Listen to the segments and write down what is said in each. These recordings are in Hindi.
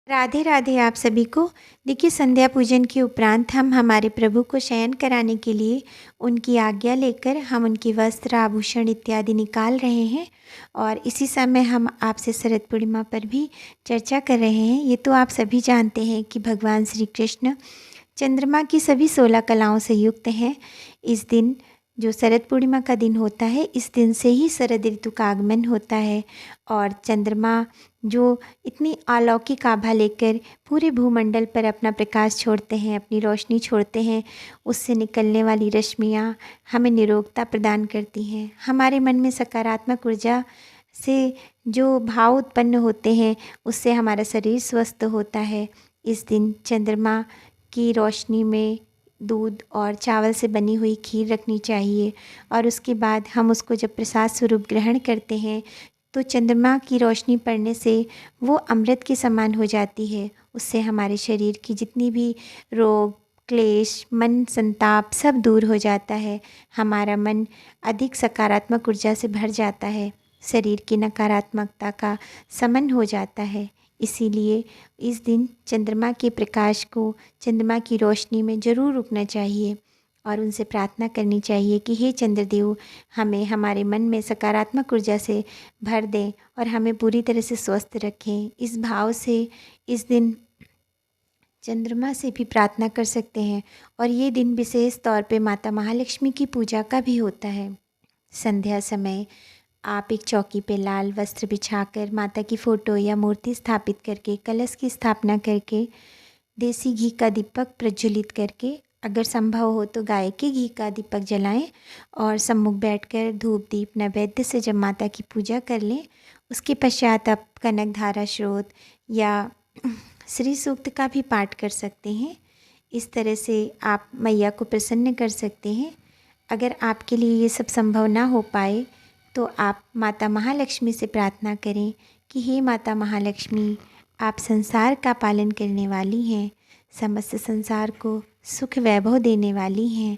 राधे राधे आप सभी को। देखिए, संध्या पूजन के उपरांत हम हमारे प्रभु को शयन कराने के लिए उनकी आज्ञा लेकर हम उनकी वस्त्र आभूषण इत्यादि निकाल रहे हैं। और इसी समय हम आपसे शरद पूर्णिमा पर भी चर्चा कर रहे हैं। ये तो आप सभी जानते हैं कि भगवान श्री कृष्ण चंद्रमा की सभी 16 कलाओं से युक्त हैं। इस दिन जो शरद पूर्णिमा का दिन होता है, इस दिन से ही शरद ऋतु का आगमन होता है। और चंद्रमा जो इतनी अलौकिक आभा लेकर पूरे भूमंडल पर अपना प्रकाश छोड़ते हैं, अपनी रोशनी छोड़ते हैं, उससे निकलने वाली रश्मियाँ हमें निरोगता प्रदान करती हैं। हमारे मन में सकारात्मक ऊर्जा से जो भाव उत्पन्न होते हैं, उससे हमारा शरीर स्वस्थ होता है। इस दिन चंद्रमा की रोशनी में दूध और चावल से बनी हुई खीर रखनी चाहिए। और उसके बाद हम उसको जब प्रसाद स्वरूप ग्रहण करते हैं, तो चंद्रमा की रोशनी पड़ने से वो अमृत के समान हो जाती है। उससे हमारे शरीर की जितनी भी रोग, क्लेश, मन संताप सब दूर हो जाता है। हमारा मन अधिक सकारात्मक ऊर्जा से भर जाता है। शरीर की नकारात्मकता का शमन हो जाता है। इसीलिए इस दिन चंद्रमा के प्रकाश को, चंद्रमा की रोशनी में ज़रूर रुकना चाहिए और उनसे प्रार्थना करनी चाहिए कि हे चंद्रदेव, हमें हमारे मन में सकारात्मक ऊर्जा से भर दें और हमें पूरी तरह से स्वस्थ रखें। इस भाव से इस दिन चंद्रमा से भी प्रार्थना कर सकते हैं। और ये दिन विशेष तौर पे माता महालक्ष्मी की पूजा का भी होता है। संध्या समय आप एक चौकी पे लाल वस्त्र बिछाकर माता की फ़ोटो या मूर्ति स्थापित करके, कलश की स्थापना करके, देसी घी का दीपक प्रज्वलित करके, अगर संभव हो तो गाय के घी का दीपक जलाएं और सम्मुख बैठकर धूप दीप नैवेद्य से जब माता की पूजा कर लें, उसके पश्चात आप कनक धारा स्रोत या श्री सूक्त का भी पाठ कर सकते हैं। इस तरह से आप मैया को प्रसन्न कर सकते हैं। अगर आपके लिए ये सब संभव ना हो पाए तो आप माता महालक्ष्मी से प्रार्थना करें कि हे माता महालक्ष्मी, आप संसार का पालन करने वाली हैं, समस्त संसार को सुख वैभव देने वाली हैं,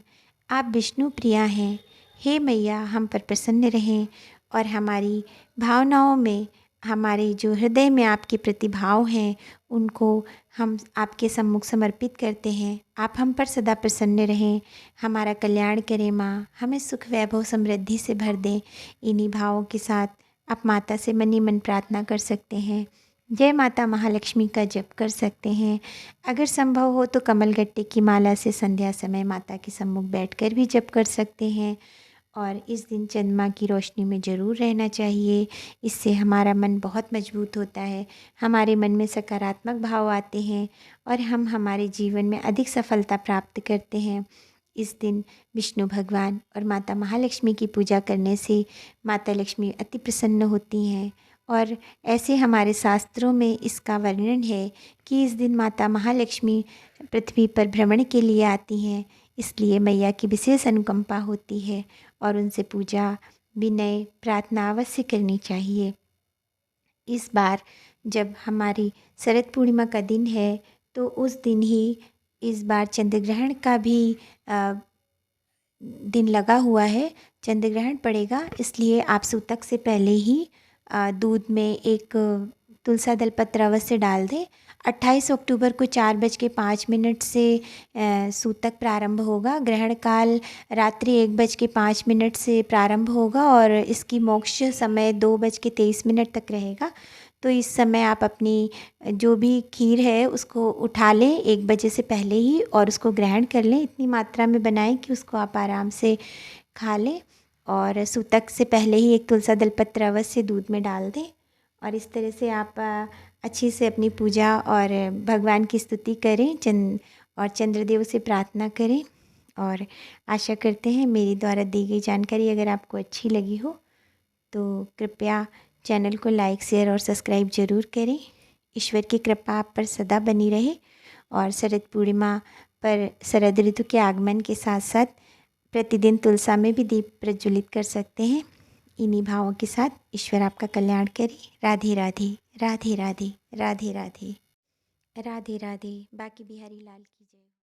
आप विष्णु प्रिया हैं। हे मैया, हम पर प्रसन्न रहें और हमारी भावनाओं में, हमारे जो हृदय में आपके प्रति भाव हैं, उनको हम आपके सम्मुख समर्पित करते हैं। आप हम पर सदा प्रसन्न रहें, हमारा कल्याण करें माँ, हमें सुख वैभव समृद्धि से भर दें। इन्हीं भावों के साथ आप माता से मन ही मन प्रार्थना कर सकते हैं। जय माता महालक्ष्मी का जप कर सकते हैं। अगर संभव हो तो कमलगट्टे की माला से संध्या समय माता के सम्मुख बैठकर भी जप कर सकते हैं। और इस दिन चंद्रमा की रोशनी में ज़रूर रहना चाहिए। इससे हमारा मन बहुत मजबूत होता है, हमारे मन में सकारात्मक भाव आते हैं और हम हमारे जीवन में अधिक सफलता प्राप्त करते हैं। इस दिन विष्णु भगवान और माता महालक्ष्मी की पूजा करने से माता लक्ष्मी अति प्रसन्न होती हैं। और ऐसे हमारे शास्त्रों में इसका वर्णन है कि इस दिन माता महालक्ष्मी पृथ्वी पर भ्रमण के लिए आती हैं। इसलिए मैया की विशेष अनुकंपा होती है और उनसे पूजा, विनय, प्रार्थना अवश्य करनी चाहिए। इस बार जब हमारी शरद पूर्णिमा का दिन है, तो उस दिन ही इस बार चंद्र ग्रहण का भी दिन लगा हुआ है। चंद्र ग्रहण पड़ेगा, इसलिए आप सूतक से पहले ही दूध में एक तुलसा दल पत्र अवश्य डाल दें। 28 अक्टूबर को 4:05 से सूतक प्रारंभ होगा। ग्रहण काल रात्रि 1:05 से प्रारंभ होगा और इसकी मोक्ष समय 2:23 तक रहेगा। तो इस समय आप अपनी जो भी खीर है उसको उठा लें 1 बजे से पहले ही और उसको ग्रहण कर लें। इतनी मात्रा में बनाएं कि उसको आप आराम से खा लें। और सूतक से पहले ही एक तुलसा दल पत्र अवश्य दूध में डाल दें। और इस तरह से आप अच्छे से अपनी पूजा और भगवान की स्तुति करें और चंद्रदेव से प्रार्थना करें। और आशा करते हैं मेरी द्वारा दी गई जानकारी अगर आपको अच्छी लगी हो तो कृपया चैनल को लाइक, शेयर और सब्सक्राइब ज़रूर करें। ईश्वर की कृपा आप पर सदा बनी रहे। और शरद पूर्णिमा पर शरद ऋतु के आगमन के साथ साथ प्रतिदिन तुलसा में भी दीप प्रज्वलित कर सकते हैं। इन्हीं भावों के साथ ईश्वर आपका कल्याण करे। राधे राधे, राधे राधे, राधे राधे, राधे राधे। बाकी बिहारी लाल की